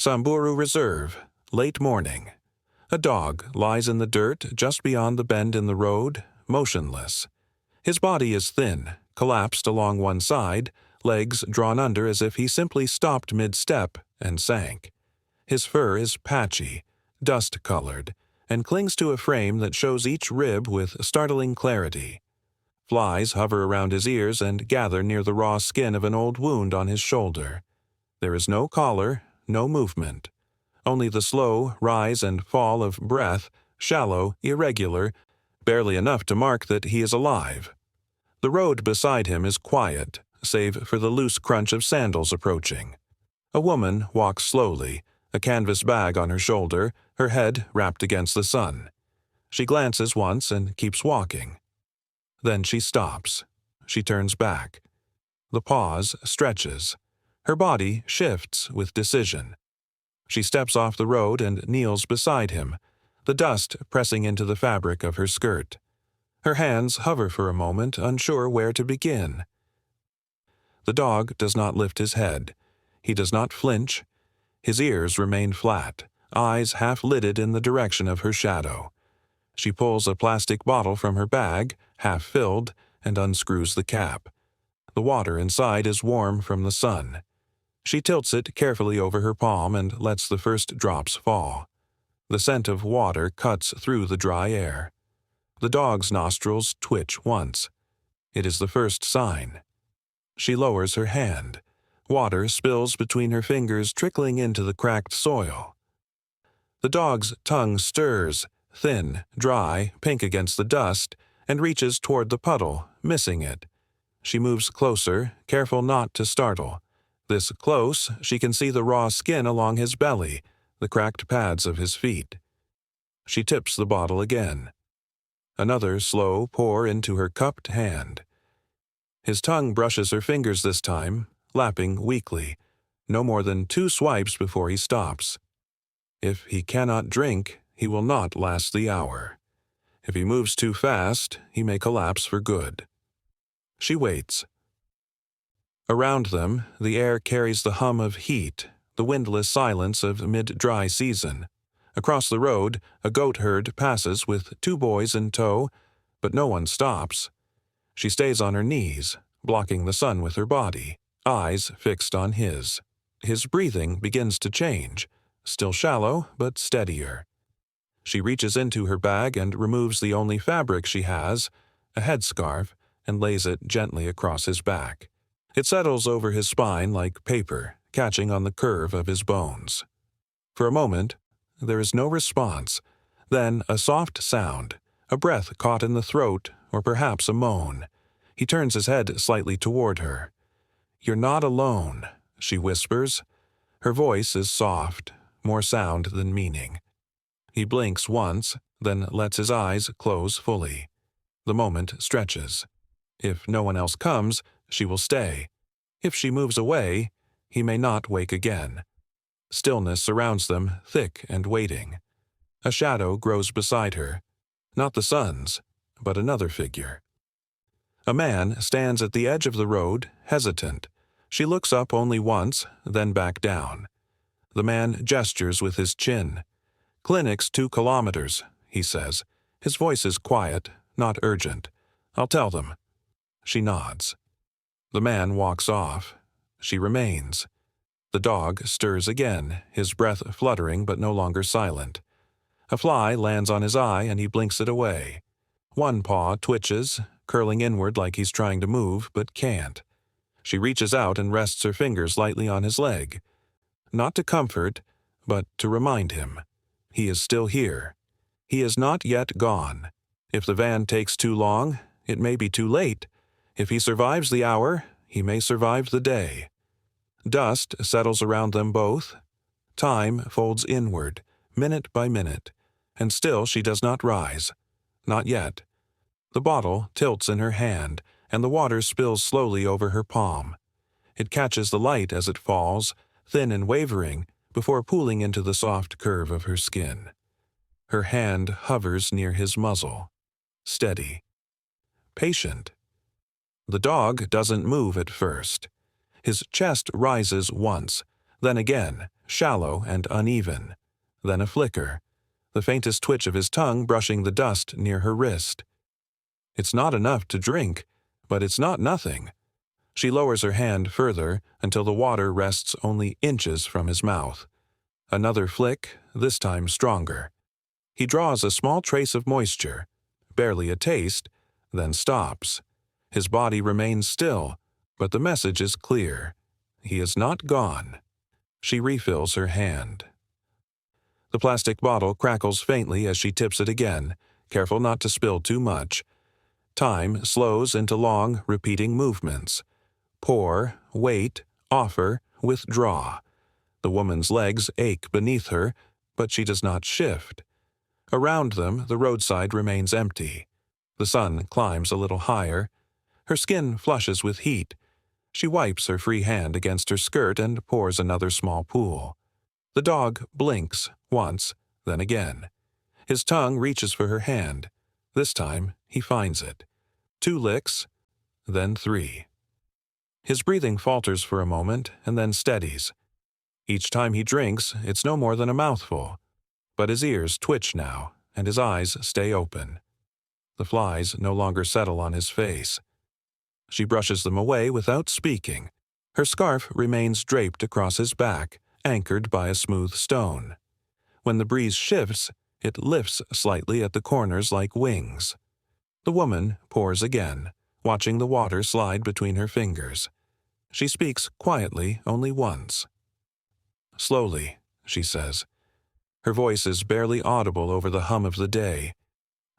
Samburu Reserve, late morning. A dog lies in the dirt just beyond the bend in the road, motionless. His body is thin, collapsed along one side, legs drawn under as if he simply stopped mid-step and sank. His fur is patchy, dust-colored, and clings to a frame that shows each rib with startling clarity. Flies hover around his ears and gather near the raw skin of an old wound on his shoulder. There is no collar, no movement. Only the slow rise and fall of breath, shallow, irregular, barely enough to mark that he is alive. The road beside him is quiet, save for the loose crunch of sandals approaching. A woman walks slowly, a canvas bag on her shoulder, her head wrapped against the sun. She glances once and keeps walking. Then she stops. She turns back. The pause stretches. Her body shifts with decision. She steps off the road and kneels beside him, the dust pressing into the fabric of her skirt. Her hands hover for a moment, unsure where to begin. The dog does not lift his head. He does not flinch. His ears remain flat, eyes half-lidded in the direction of her shadow. She pulls a plastic bottle from her bag, half-filled, and unscrews the cap. The water inside is warm from the sun. She tilts it carefully over her palm and lets the first drops fall. The scent of water cuts through the dry air. The dog's nostrils twitch once. It is the first sign. She lowers her hand. Water spills between her fingers, trickling into the cracked soil. The dog's tongue stirs, thin, dry, pink against the dust, and reaches toward the puddle, missing it. She moves closer, careful not to startle. This close, she can see the raw skin along his belly, the cracked pads of his feet. She tips the bottle again. Another slow pour into her cupped hand. His tongue brushes her fingers this time, lapping weakly, no more than 2 swipes before he stops. If he cannot drink, he will not last the hour. If he moves too fast, he may collapse for good. She waits. Around them, the air carries the hum of heat, the windless silence of mid-dry season. Across the road, a goat herd passes with 2 boys in tow, but no one stops. She stays on her knees, blocking the sun with her body, eyes fixed on his. His breathing begins to change, still shallow but steadier. She reaches into her bag and removes the only fabric she has, a headscarf, and lays it gently across his back. It settles over his spine like paper, catching on the curve of his bones. For a moment, there is no response. Then a soft sound, a breath caught in the throat, or perhaps a moan. He turns his head slightly toward her. "You're not alone," she whispers. Her voice is soft, more sound than meaning. He blinks once, then lets his eyes close fully. The moment stretches. If no one else comes, she will stay. If she moves away, he may not wake again. Stillness surrounds them, thick and waiting. A shadow grows beside her. Not the sun's, but another figure. A man stands at the edge of the road, hesitant. She looks up only once, then back down. The man gestures with his chin. "Clinic's 2 kilometers," he says. His voice is quiet, not urgent. "I'll tell them." She nods. The man walks off. She remains. The dog stirs again, his breath fluttering but no longer silent. A fly lands on his eye and he blinks it away. One paw twitches, curling inward like he's trying to move but can't. She reaches out and rests her fingers lightly on his leg. Not to comfort, but to remind him. He is still here. He is not yet gone. If the van takes too long, it may be too late. If he survives the hour, he may survive the day. Dust settles around them both. Time folds inward, minute by minute, and still she does not rise. Not yet. The bottle tilts in her hand, and the water spills slowly over her palm. It catches the light as it falls, thin and wavering, before pooling into the soft curve of her skin. Her hand hovers near his muzzle. Steady. Patient. The dog doesn't move at first. His chest rises once, Then again, shallow and uneven. Then a flicker, the faintest twitch of his tongue brushing the dust near her wrist. It's not enough to drink, but it's not nothing. She lowers her hand further until the water rests only inches from his mouth. Another flick, this time stronger. He draws a small trace of moisture, barely a taste, then stops. His body remains still, but the message is clear. He is not gone. She refills her hand. The plastic bottle crackles faintly as she tips it again, careful not to spill too much. Time slows into long, repeating movements. Pour, wait, offer, withdraw. The woman's legs ache beneath her, but she does not shift. Around them, the roadside remains empty. The sun climbs a little higher. Her skin flushes with heat. She wipes her free hand against her skirt and pours another small pool. The dog blinks, once, then again. His tongue reaches for her hand. This time, he finds it. 2 licks, then 3. His breathing falters for a moment and then steadies. Each time he drinks, it's no more than a mouthful. But his ears twitch now, and his eyes stay open. The flies no longer settle on his face. She brushes them away without speaking. Her scarf remains draped across his back, anchored by a smooth stone. When the breeze shifts, it lifts slightly at the corners like wings. The woman pours again, watching the water slide between her fingers. She speaks quietly only once. Slowly, she says. Her voice is barely audible over the hum of the day.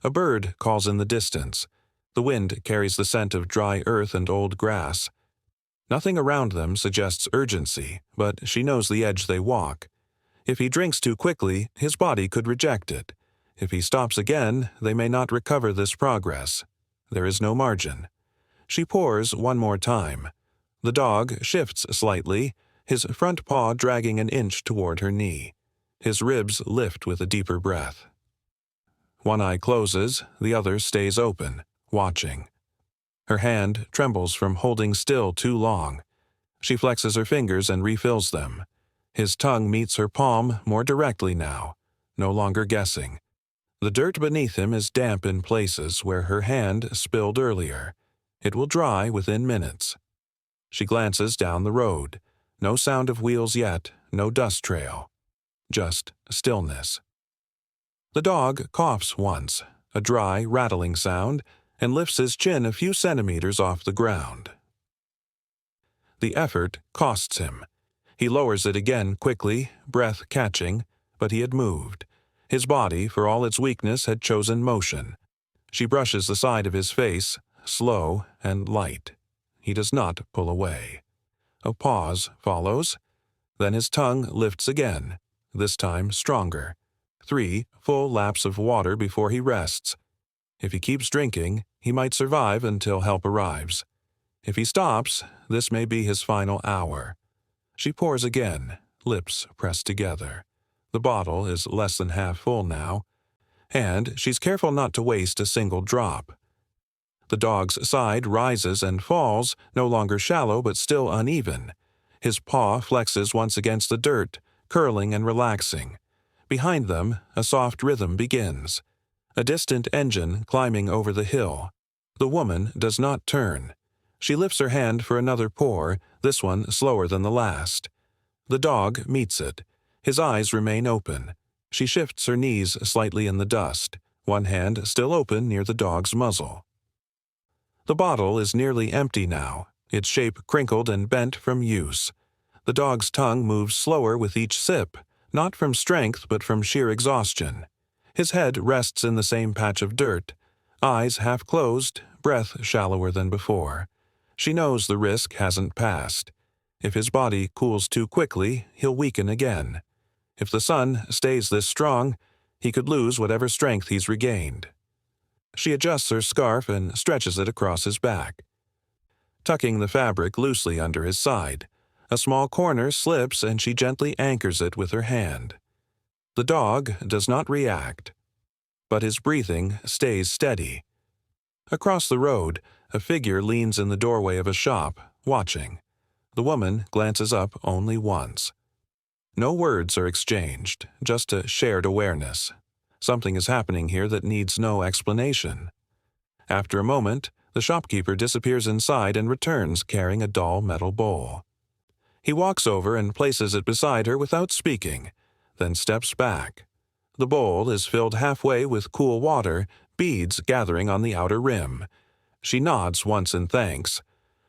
A bird calls in the distance. The wind carries the scent of dry earth and old grass. Nothing around them suggests urgency, but she knows the edge they walk. If he drinks too quickly, his body could reject it. If he stops again, they may not recover this progress. There is no margin. She pours one more time. The dog shifts slightly, his front paw dragging an inch toward her knee. His ribs lift with a deeper breath. One eye closes, the other stays open, watching. Her hand trembles from holding still too long. She flexes her fingers and refills them. His tongue meets her palm more directly now, no longer guessing. The dirt beneath him is damp in places where her hand spilled earlier. It will dry within minutes. She glances down the road. No sound of wheels yet, no dust trail. Just stillness. The dog coughs once, a dry, rattling sound, and lifts his chin a few centimeters off the ground. The effort costs him. He lowers it again quickly, breath catching, but he had moved. His body, for all its weakness, had chosen motion. She brushes the side of his face, slow and light. He does not pull away. A pause follows. Then his tongue lifts again, this time stronger. 3 full laps of water before he rests. If he keeps drinking, he might survive until help arrives. If he stops, this may be his final hour. She pours again, lips pressed together. The bottle is less than half full now, and she's careful not to waste a single drop. The dog's side rises and falls, no longer shallow but still uneven. His paw flexes once against the dirt, curling and relaxing. Behind them, a soft rhythm begins. A distant engine climbing over the hill. The woman does not turn. She lifts her hand for another pour, this one slower than the last. The dog meets it. His eyes remain open. She shifts her knees slightly in the dust, one hand still open near the dog's muzzle. The bottle is nearly empty now, its shape crinkled and bent from use. The dog's tongue moves slower with each sip, not from strength but from sheer exhaustion. His head rests in the same patch of dirt, eyes half closed, breath shallower than before. She knows the risk hasn't passed. If his body cools too quickly, he'll weaken again. If the sun stays this strong, he could lose whatever strength he's regained. She adjusts her scarf and stretches it across his back. Tucking the fabric loosely under his side, a small corner slips and she gently anchors it with her hand. The dog does not react, but his breathing stays steady. Across the road, a figure leans in the doorway of a shop, watching. The woman glances up only once. No words are exchanged, just a shared awareness. Something is happening here that needs no explanation. After a moment, the shopkeeper disappears inside and returns carrying a dull metal bowl. He walks over and places it beside her without speaking, then steps back. The bowl is filled halfway with cool water, beads gathering on the outer rim. She nods once in thanks.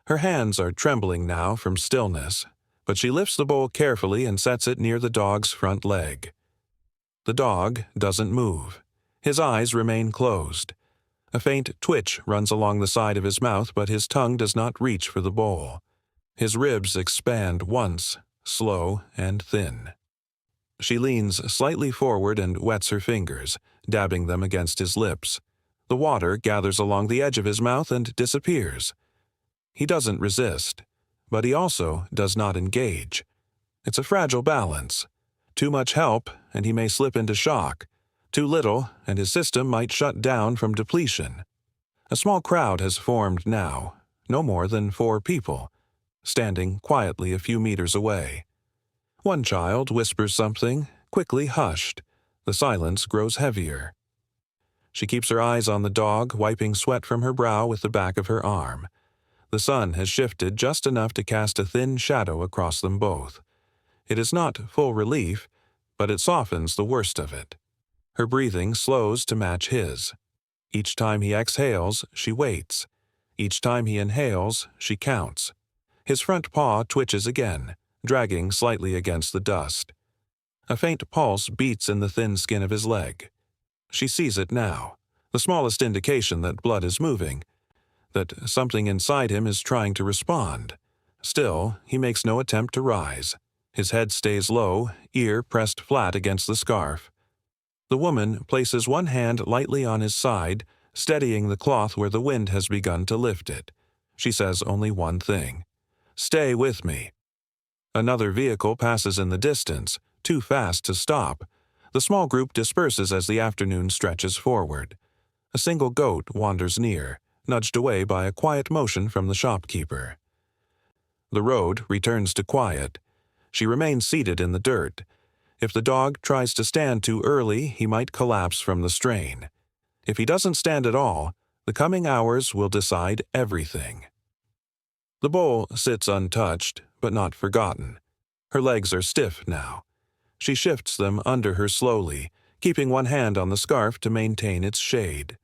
Her hands are trembling now from stillness, but she lifts the bowl carefully and sets it near the dog's front leg. The dog doesn't move. His eyes remain closed. A faint twitch runs along the side of his mouth, but his tongue does not reach for the bowl. His ribs expand once, slow and thin. She leans slightly forward and wets her fingers, dabbing them against his lips. The water gathers along the edge of his mouth and disappears. He doesn't resist, but he also does not engage. It's a fragile balance. Too much help, and he may slip into shock. Too little, and his system might shut down from depletion. A small crowd has formed now, no more than 4 people, standing quietly a few meters away. One child whispers something, quickly hushed. The silence grows heavier. She keeps her eyes on the dog, wiping sweat from her brow with the back of her arm. The sun has shifted just enough to cast a thin shadow across them both. It is not full relief, but it softens the worst of it. Her breathing slows to match his. Each time he exhales, she waits. Each time he inhales, she counts. His front paw twitches again, dragging slightly against the dust. A faint pulse beats in the thin skin of his leg. She sees it now, the smallest indication that blood is moving, that something inside him is trying to respond. Still, he makes no attempt to rise. His head stays low, ear pressed flat against the scarf. The woman places one hand lightly on his side, steadying the cloth where the wind has begun to lift it. She says only one thing: "Stay with me." Another vehicle passes in the distance, too fast to stop. The small group disperses as the afternoon stretches forward. A single goat wanders near, nudged away by a quiet motion from the shopkeeper. The road returns to quiet. She remains seated in the dirt. If the dog tries to stand too early, he might collapse from the strain. If he doesn't stand at all, the coming hours will decide everything. The bowl sits untouched, but not forgotten. Her legs are stiff now. She shifts them under her slowly, keeping one hand on the scarf to maintain its shade.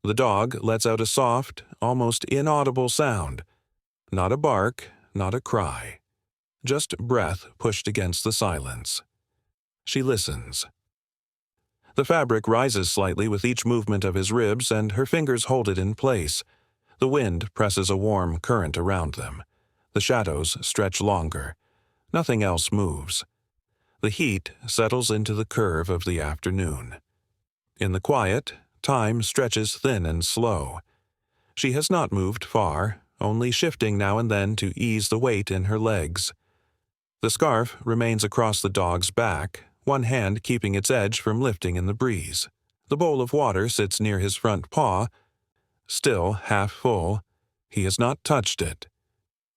The dog lets out a soft, almost inaudible sound. Not a bark, not a cry. Just breath pushed against the silence. She listens. The fabric rises slightly with each movement of his ribs, and her fingers hold it in place. The wind presses a warm current around them. The shadows stretch longer. Nothing else moves. The heat settles into the curve of the afternoon. In the quiet, time stretches thin and slow. She has not moved far, only shifting now and then to ease the weight in her legs. The scarf remains across the dog's back, one hand keeping its edge from lifting in the breeze. The bowl of water sits near his front paw, still half full. He has not touched it.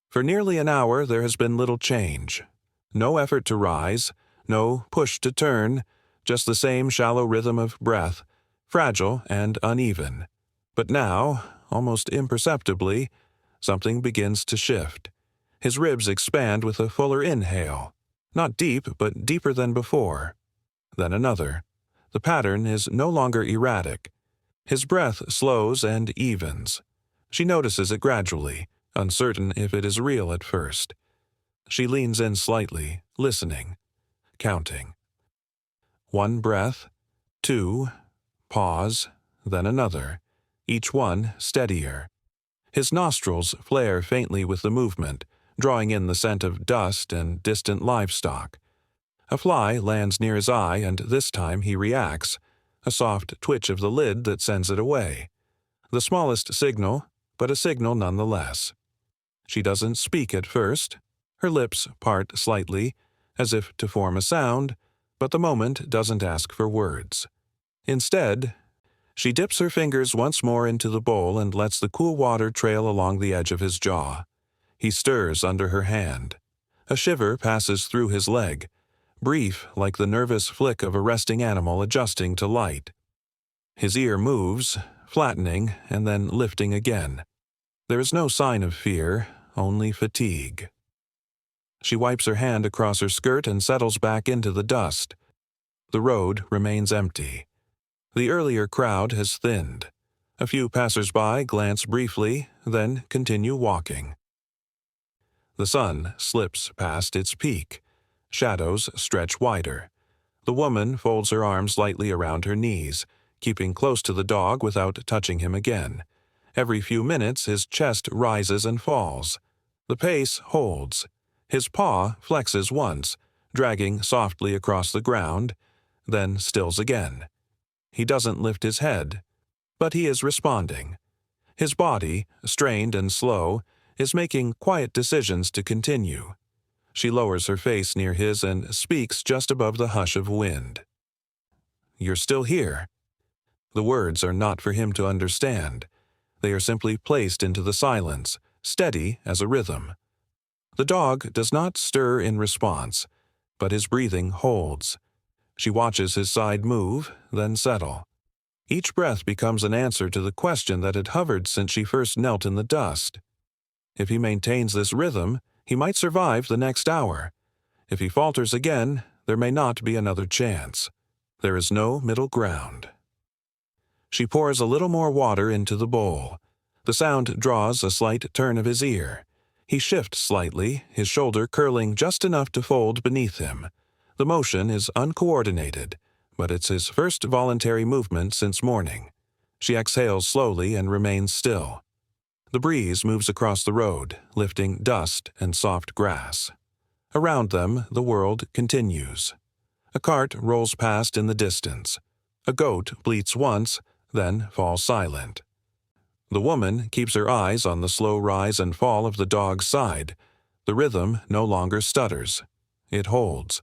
For nearly an hour there has been little change. No effort to rise, no push to turn, just the same shallow rhythm of breath, fragile and uneven. But now, almost imperceptibly, something begins to shift. His ribs expand with a fuller inhale. Not deep, but deeper than before. Then another. The pattern is no longer erratic. His breath slows and evens. She notices it gradually, uncertain if it is real at first. She leans in slightly, listening, counting. 1 breath, 2, pause, then another, each one steadier. His nostrils flare faintly with the movement, drawing in the scent of dust and distant livestock. A fly lands near his eye, and this time he reacts, a soft twitch of the lid that sends it away. The smallest signal, but a signal nonetheless. She doesn't speak at first. Her lips part slightly, as if to form a sound, but the moment doesn't ask for words. Instead, she dips her fingers once more into the bowl and lets the cool water trail along the edge of his jaw. He stirs under her hand. A shiver passes through his leg. brief like the nervous flick of a resting animal adjusting to light. His ear moves, flattening and then lifting again. There is no sign of fear, only fatigue. She wipes her hand across her skirt and settles back into the dust. The road remains empty. The earlier crowd has thinned. A few passers-by glance briefly, then continue walking. The sun slips past its peak. Shadows stretch wider. The woman folds her arms lightly around her knees, keeping close to the dog without touching him again. Every few minutes his chest rises and falls. The pace holds. His paw flexes once, dragging softly across the ground, then stills again. He doesn't lift his head, but he is responding. His body, strained and slow, is making quiet decisions to continue. She lowers her face near his and speaks just above the hush of wind. "You're still here." The words are not for him to understand. They are simply placed into the silence, steady as a rhythm. The dog does not stir in response, but his breathing holds. She watches his side move, then settle. Each breath becomes an answer to the question that had hovered since she first knelt in the dust. If he maintains this rhythm, he might survive the next hour. If he falters again, there may not be another chance. There is no middle ground. She pours a little more water into the bowl. The sound draws a slight turn of his ear. He shifts slightly, his shoulder curling just enough to fold beneath him. The motion is uncoordinated, but it's his first voluntary movement since morning. She exhales slowly and remains still. The breeze moves across the road, lifting dust and soft grass. Around them, the world continues. A cart rolls past in the distance. A goat bleats once, then falls silent. The woman keeps her eyes on the slow rise and fall of the dog's side. The rhythm no longer stutters. It holds.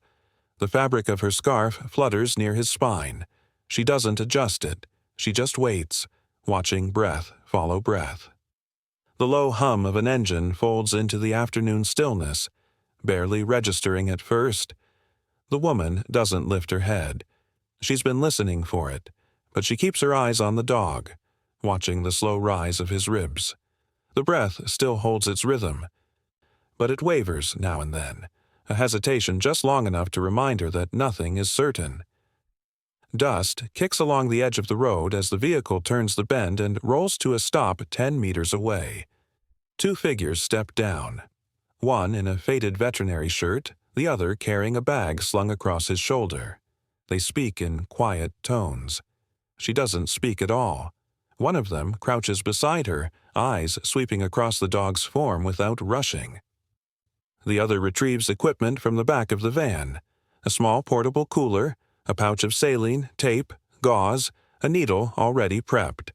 The fabric of her scarf flutters near his spine. She doesn't adjust it. She just waits, watching breath follow breath. The low hum of an engine folds into the afternoon stillness, barely registering at first. The woman doesn't lift her head. She's been listening for it, but she keeps her eyes on the dog, watching the slow rise of his ribs. The breath still holds its rhythm, but it wavers now and then, a hesitation just long enough to remind her that nothing is certain. Dust kicks along the edge of the road as the vehicle turns the bend and rolls to a stop 10 meters away. Two figures step down, one in a faded veterinary shirt, the other carrying a bag slung across his shoulder. They speak in quiet tones. She doesn't speak at all. One of them crouches beside her, eyes sweeping across the dog's form without rushing. The other retrieves equipment from the back of the van, a small portable cooler, a pouch of saline, tape, gauze, a needle already prepped.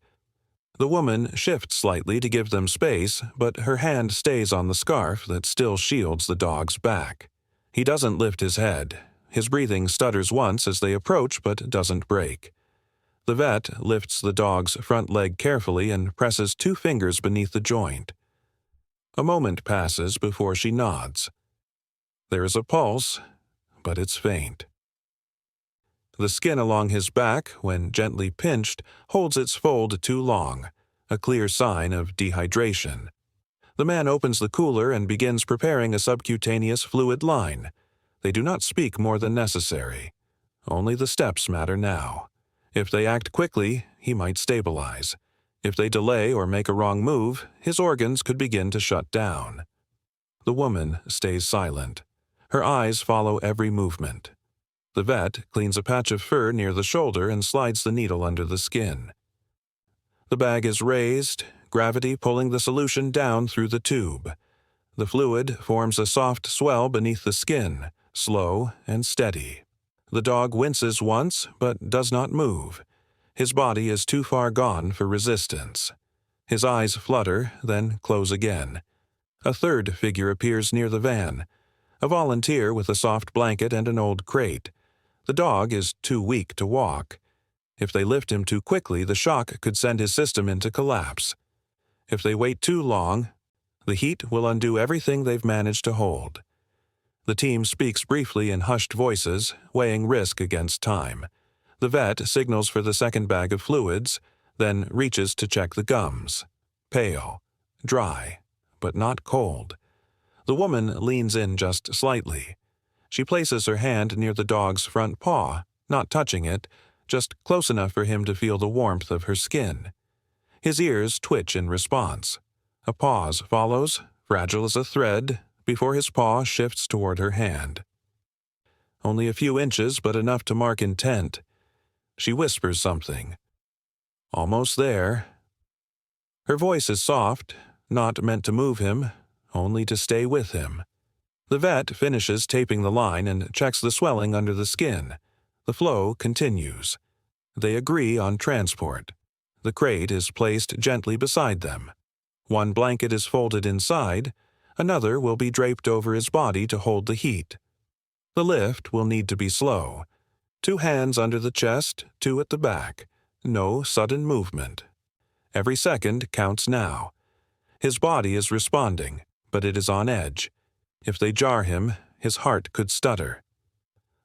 The woman shifts slightly to give them space, but her hand stays on the scarf that still shields the dog's back. He doesn't lift his head. His breathing stutters once as they approach but doesn't break. The vet lifts the dog's front leg carefully and presses 2 fingers beneath the joint. A moment passes before she nods. There is a pulse, but it's faint. The skin along his back, when gently pinched, holds its fold too long, a clear sign of dehydration. The man opens the cooler and begins preparing a subcutaneous fluid line. They do not speak more than necessary. Only the steps matter now. If they act quickly, he might stabilize. If they delay or make a wrong move, his organs could begin to shut down. The woman stays silent. Her eyes follow every movement. The vet cleans a patch of fur near the shoulder and slides the needle under the skin. The bag is raised, gravity pulling the solution down through the tube. The fluid forms a soft swell beneath the skin, slow and steady. The dog winces once, but does not move. His body is too far gone for resistance. His eyes flutter, then close again. A third figure appears near the van, a volunteer with a soft blanket and an old crate. The dog is too weak to walk. If they lift him too quickly, the shock could send his system into collapse. If they wait too long, the heat will undo everything they've managed to hold. The team speaks briefly in hushed voices, weighing risk against time. The vet signals for the second bag of fluids, then reaches to check the gums. Pale, dry, but not cold. The woman leans in just slightly. She places her hand near the dog's front paw, not touching it, just close enough for him to feel the warmth of her skin. His ears twitch in response. A pause follows, fragile as a thread, before his paw shifts toward her hand. Only a few inches, but enough to mark intent. She whispers something. Almost there. Her voice is soft, not meant to move him, only to stay with him. The vet finishes taping the line and checks the swelling under the skin. The flow continues. They agree on transport. The crate is placed gently beside them. One blanket is folded inside, another will be draped over his body to hold the heat. The lift will need to be slow. 2 hands under the chest, 2 at the back. No sudden movement. Every second counts now. His body is responding, but it is on edge. If they jar him, his heart could stutter.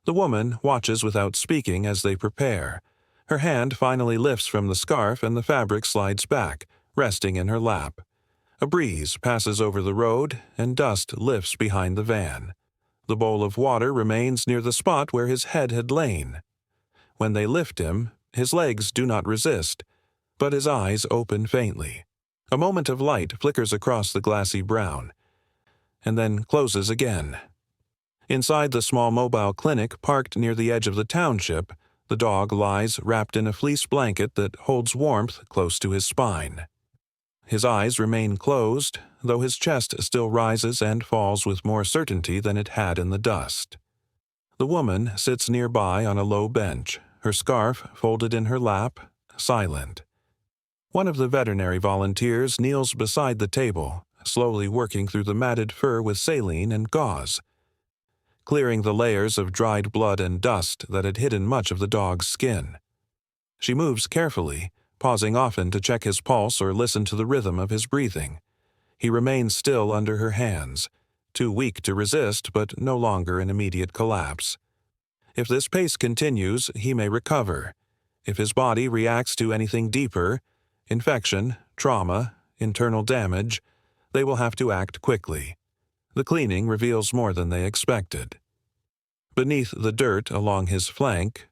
The woman watches without speaking as they prepare. Her hand finally lifts from the scarf and the fabric slides back, resting in her lap. A breeze passes over the road and dust lifts behind the van. The bowl of water remains near the spot where his head had lain. When they lift him, his legs do not resist, but his eyes open faintly. A moment of light flickers across the glassy brown, and then closes again. Inside the small mobile clinic parked near the edge of the township, the dog lies wrapped in a fleece blanket that holds warmth close to his spine. His eyes remain closed, though his chest still rises and falls with more certainty than it had in the dust. The woman sits nearby on a low bench, her scarf folded in her lap, silent. One of the veterinary volunteers kneels beside the table, slowly working through the matted fur with saline and gauze, clearing the layers of dried blood and dust that had hidden much of the dog's skin. She moves carefully, pausing often to check his pulse or listen to the rhythm of his breathing. He remains still under her hands, too weak to resist but no longer in immediate collapse. If this pace continues, he may recover. If his body reacts to anything deeper, infection, trauma, internal damage, they will have to act quickly. The cleaning reveals more than they expected. Beneath the dirt along his flank,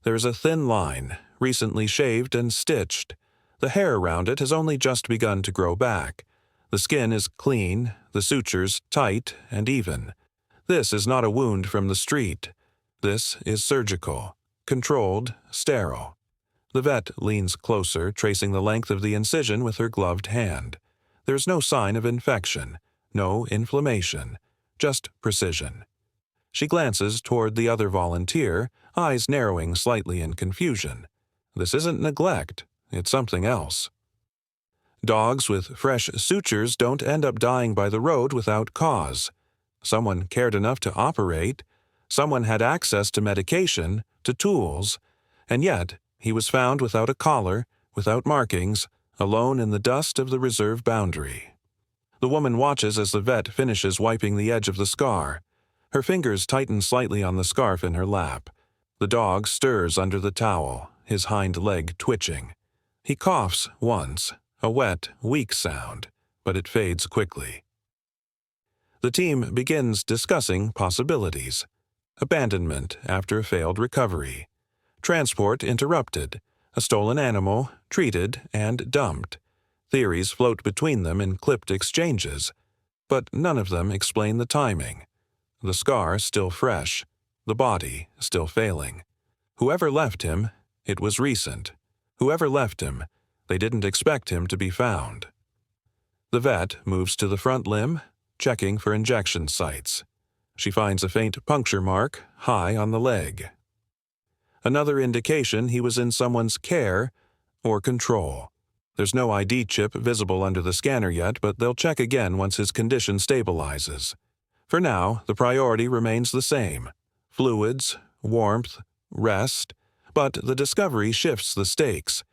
there is a thin line, recently shaved and stitched. The hair around it has only just begun to grow back. The skin is clean, the sutures tight and even. This is not a wound from the street. This is surgical, controlled, sterile. The vet leans closer, tracing the length of the incision with her gloved hand. There is no sign of infection, no inflammation, just precision. She glances toward the other volunteer, eyes narrowing slightly in confusion. This isn't neglect, it's something else. Dogs with fresh sutures don't end up dying by the road without cause. Someone cared enough to operate, someone had access to medication, to tools, and yet he was found without a collar, without markings, alone in the dust of the reserve boundary. The woman watches as the vet finishes wiping the edge of the scar. Her fingers tighten slightly on the scarf in her lap. The dog stirs under the towel, his hind leg twitching. He coughs once, a wet, weak sound, but it fades quickly. The team begins discussing possibilities. Abandonment after a failed recovery. Transport interrupted. A stolen animal, treated and dumped. Theories float between them in clipped exchanges, but none of them explain the timing. The scar still fresh, the body still failing. Whoever left him, it was recent. Whoever left him, they didn't expect him to be found. The vet moves to the front limb, checking for injection sites. She finds a faint puncture mark high on the leg. Another indication he was in someone's care or control. There's no ID chip visible under the scanner yet, but they'll check again once his condition stabilizes. For now, the priority remains the same: fluids, warmth, rest, but the discovery shifts the stakes.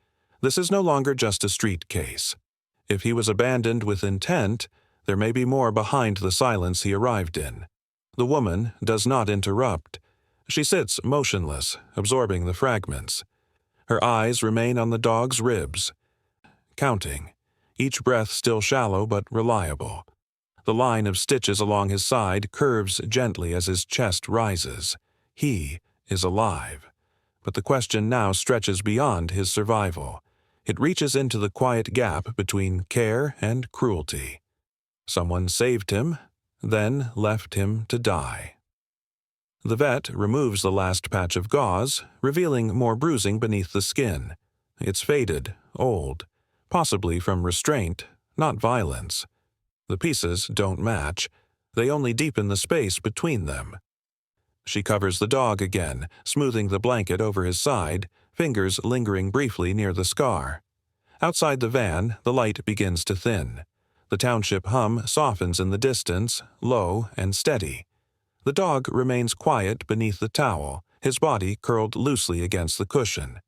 This is no longer just a street case. If he was abandoned with intent, there may be more behind the silence he arrived in. The woman does not interrupt. She sits motionless, absorbing the fragments. Her eyes remain on the dog's ribs, counting, each breath still shallow but reliable. The line of stitches along his side curves gently as his chest rises. He is alive. But the question now stretches beyond his survival. It reaches into the quiet gap between care and cruelty. Someone saved him, then left him to die. The vet removes the last patch of gauze, revealing more bruising beneath the skin. It's faded, old, possibly from restraint, not violence. The pieces don't match. They only deepen the space between them. She covers the dog again, smoothing the blanket over his side, fingers lingering briefly near the scar. Outside the van, the light begins to thin. The township hum softens in the distance, low and steady. The dog remains quiet beneath the towel, his body curled loosely against the cushion.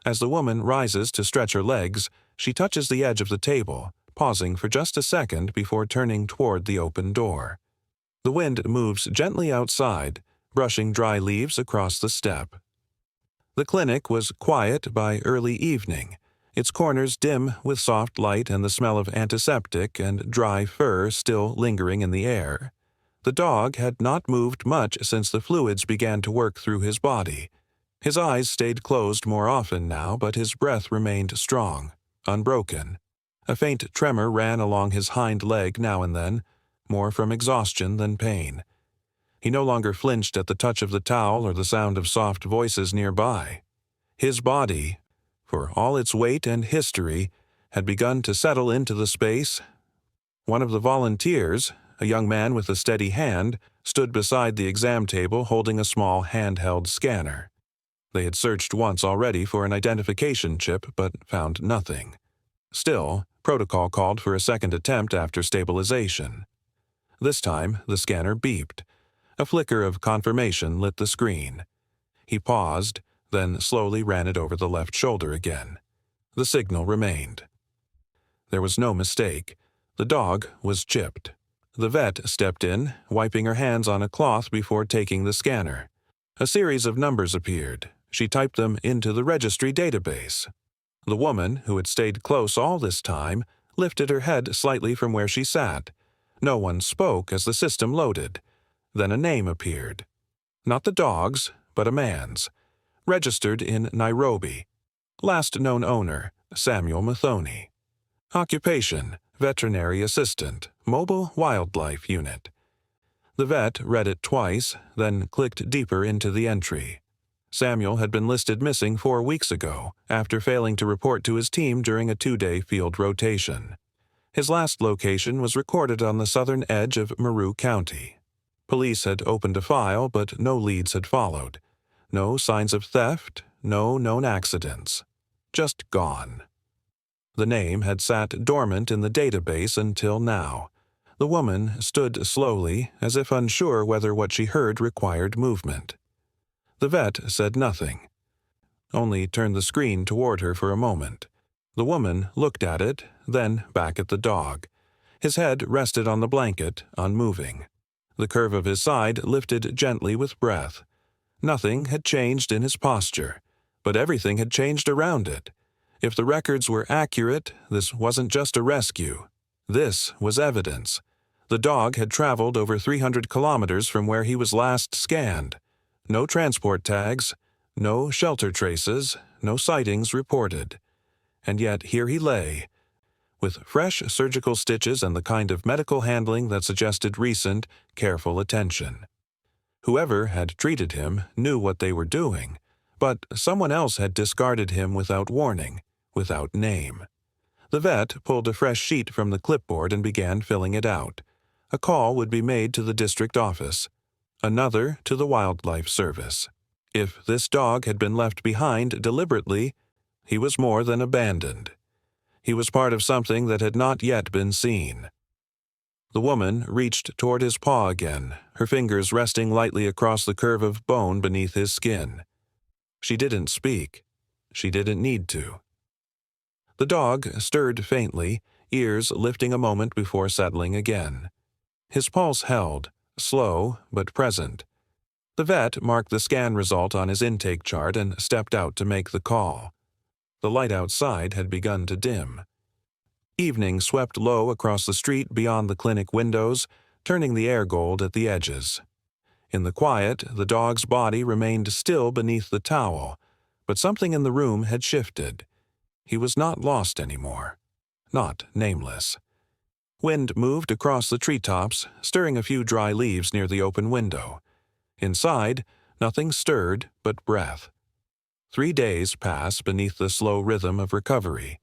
As the woman rises to stretch her legs, she touches the edge of the table, pausing for just a second before turning toward the open door. The wind moves gently outside, brushing dry leaves across the step. The clinic was quiet by early evening, its corners dim with soft light and the smell of antiseptic and dry fur still lingering in the air. The dog had not moved much since the fluids began to work through his body. His eyes stayed closed more often now, but his breath remained strong, unbroken. A faint tremor ran along his hind leg now and then, more from exhaustion than pain. He no longer flinched at the touch of the towel or the sound of soft voices nearby. His body, for all its weight and history, had begun to settle into the space. One of the volunteers, a young man with a steady hand, stood beside the exam table holding a small handheld scanner. They had searched once already for an identification chip but found nothing. Still, protocol called for a second attempt after stabilization. This time, the scanner beeped. A flicker of confirmation lit the screen. He paused, then slowly ran it over the left shoulder again. The signal remained. There was no mistake. The dog was chipped. The vet stepped in, wiping her hands on a cloth before taking the scanner. A series of numbers appeared. She typed them into the registry database. The woman, who had stayed close all this time, lifted her head slightly from where she sat. No one spoke as the system loaded. Then a name appeared. Not the dog's, but a man's. Registered in Nairobi. Last known owner, Samuel Mathony. Occupation, veterinary assistant, mobile wildlife unit. The vet read it twice, then clicked deeper into the entry. Samuel had been listed missing 4 weeks ago, after failing to report to his team during a 2-day field rotation. His last location was recorded on the southern edge of Meru County. Police had opened a file, but no leads had followed. No signs of theft, no known accidents. Just gone. The name had sat dormant in the database until now. The woman stood slowly, as if unsure whether what she heard required movement. The vet said nothing, only turned the screen toward her for a moment. The woman looked at it, then back at the dog. His head rested on the blanket, unmoving. The curve of his side lifted gently with breath. Nothing had changed in his posture, but everything had changed around it. If the records were accurate, this wasn't just a rescue. This was evidence. The dog had traveled over 300 kilometers from where he was last scanned. No transport tags, no shelter traces, no sightings reported. And yet here he lay, with fresh surgical stitches and the kind of medical handling that suggested recent, careful attention. Whoever had treated him knew what they were doing, but someone else had discarded him without warning, without name. The vet pulled a fresh sheet from the clipboard and began filling it out. A call would be made to the district office. Another to the Wildlife Service. If this dog had been left behind deliberately, he was more than abandoned. He was part of something that had not yet been seen. The woman reached toward his paw again, her fingers resting lightly across the curve of bone beneath his skin. She didn't speak. She didn't need to. The dog stirred faintly, ears lifting a moment before settling again. His pulse held, slow but present. The vet marked the scan result on his intake chart and stepped out to make the call. The light outside had begun to dim. Evening swept low across the street beyond the clinic windows, turning the air gold at the edges. In the quiet, the dog's body remained still beneath the towel, but something in the room had shifted. He was not lost anymore. Not nameless. Wind moved across the treetops, stirring a few dry leaves near the open window. Inside, nothing stirred but breath. 3 days pass beneath the slow rhythm of recovery.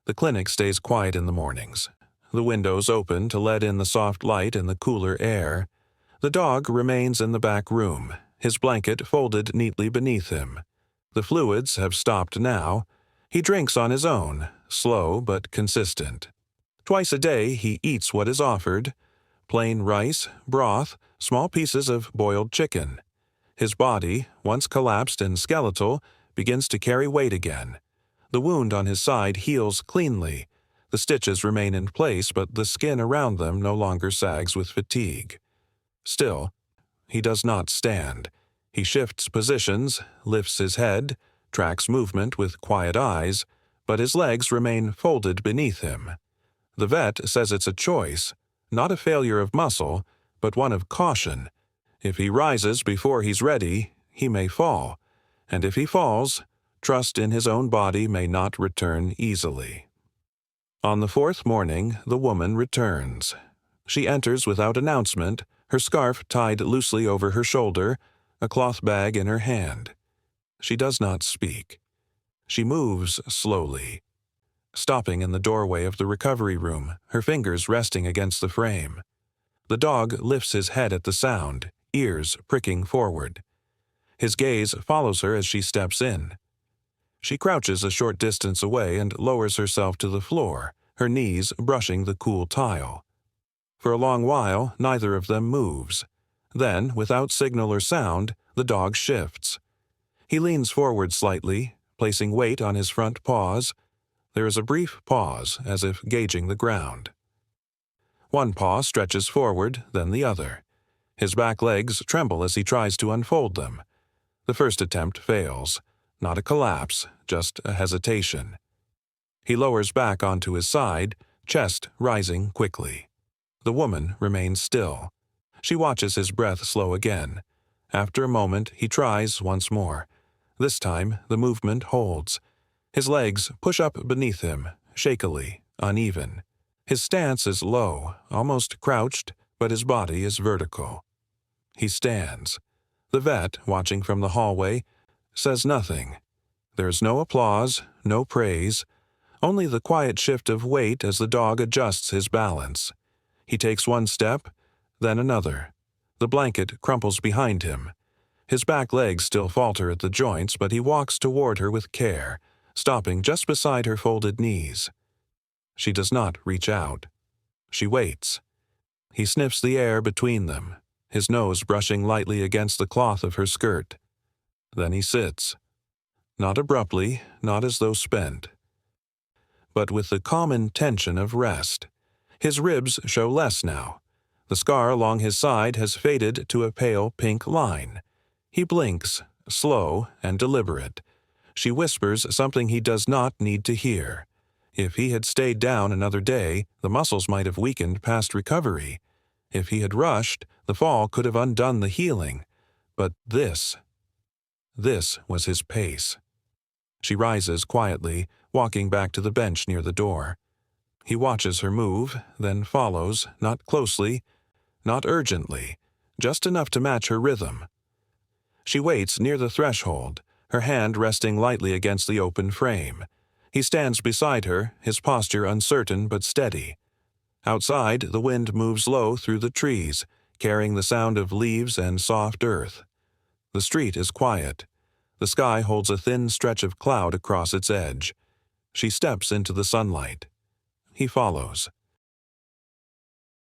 The clinic stays quiet in the mornings. The windows open to let in the soft light and the cooler air. The dog remains in the back room, his blanket folded neatly beneath him. The fluids have stopped now. He drinks on his own, slow but consistent. Twice a day he eats what is offered: plain rice, broth, small pieces of boiled chicken. His body, once collapsed and skeletal, begins to carry weight again. The wound on his side heals cleanly. The stitches remain in place, but the skin around them no longer sags with fatigue. Still, he does not stand. He shifts positions, lifts his head, tracks movement with quiet eyes, but his legs remain folded beneath him. The vet says it's a choice, not a failure of muscle, but one of caution. If he rises before he's ready, he may fall, and if he falls, trust in his own body may not return easily. On the 4th morning, the woman returns. She enters without announcement, her scarf tied loosely over her shoulder, a cloth bag in her hand. She does not speak. She moves slowly, stopping in the doorway of the recovery room, her fingers resting against the frame. The dog lifts his head at the sound, ears pricking forward. His gaze follows her as she steps in. She crouches a short distance away and lowers herself to the floor, her knees brushing the cool tile. For a long while, neither of them moves. Then, without signal or sound, the dog shifts. He leans forward slightly, placing weight on his front paws. There is a brief pause, as if gauging the ground. One paw stretches forward, then the other. His back legs tremble as he tries to unfold them. The first attempt fails. Not a collapse, just a hesitation. He lowers back onto his side, chest rising quickly. The woman remains still. She watches his breath slow again. After a moment, he tries once more. This time, the movement holds. His legs push up beneath him, shakily, uneven. His stance is low, almost crouched, but his body is vertical. He stands. The vet, watching from the hallway, says nothing. There is no applause, no praise, only the quiet shift of weight as the dog adjusts his balance. He takes one step, then another. The blanket crumples behind him. His back legs still falter at the joints, but he walks toward her with care, stopping just beside her folded knees. She does not reach out. She waits. He sniffs the air between them, his nose brushing lightly against the cloth of her skirt. Then he sits. Not abruptly, not as though spent, but with the calm intention of rest. His ribs show less now. The scar along his side has faded to a pale pink line. He blinks, slow and deliberate. She whispers something he does not need to hear. If he had stayed down another day, the muscles might have weakened past recovery. If he had rushed, the fall could have undone the healing. But this was his pace. She rises quietly, walking back to the bench near the door. He watches her move, then follows, not closely, not urgently, just enough to match her rhythm. She waits near the threshold, her hand resting lightly against the open frame. He stands beside her, his posture uncertain but steady. Outside, the wind moves low through the trees, carrying the sound of leaves and soft earth. The street is quiet. The sky holds a thin stretch of cloud across its edge. She steps into the sunlight. He follows.